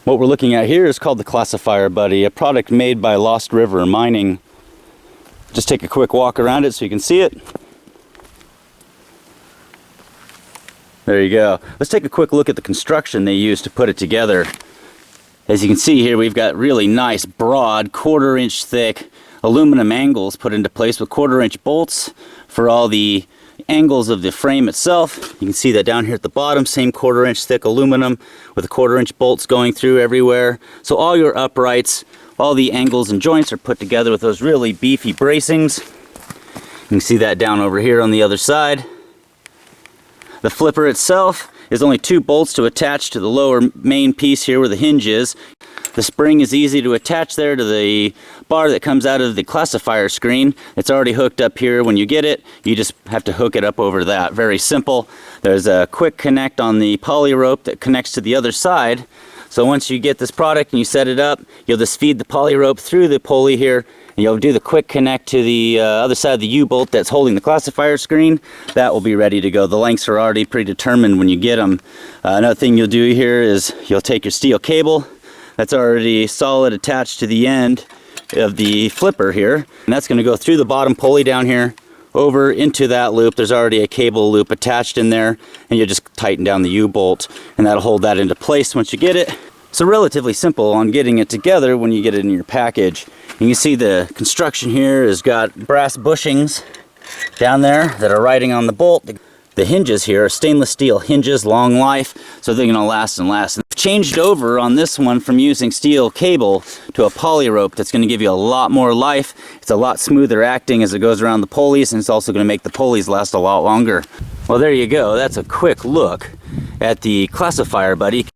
What we're looking at here is called the Classifier Buddy, a product made by Lost River Mining. Just take a quick walk around it so you can see it. There you go. Let's take a quick look at the construction they used to put it together. As you can see here, we've got really nice, broad, 1/4 inch thick aluminum angles put into place with 1/4 inch bolts for all the angles of the frame itself. You can see that down here at the bottom, same 1/4 inch thick aluminum with 1/4 inch bolts going through everywhere. So all your uprights, all the angles and joints are put together with those really beefy bracings. You can see that down over here on the other side. The flipper itself is only 2 bolts to attach to the lower main piece here where the hinge is. The spring is easy to attach there to the bar that comes out of the classifier screen. It's already hooked up here. When you get it, you just have to hook it up over that. Very simple. There's a quick connect on the poly rope that connects to the other side. So once you get this product and you set it up, you'll just feed the poly rope through the pulley here, and you'll do the quick connect to the other side of the U-bolt that's holding the classifier screen. That will be ready to go. The lengths are already predetermined when you get them. Another thing you'll do here is you'll take your steel cable that's already solid attached to the end of the flipper here, and that's going to go through the bottom pulley down here over into that loop. There's already a cable loop attached in there, and you just tighten down the U-bolt and that'll hold that into place once you get it. So relatively simple on getting it together when you get it in your package. You can see the construction here has got brass bushings down there that are riding on the bolt. The hinges here are stainless steel hinges, long life, so they're going to last and last. I've changed over on this one from using steel cable to a poly rope that's going to give you a lot more life. It's a lot smoother acting as it goes around the pulleys, and it's also going to make the pulleys last a lot longer. Well, there you go. That's a quick look at the Classifier Buddy.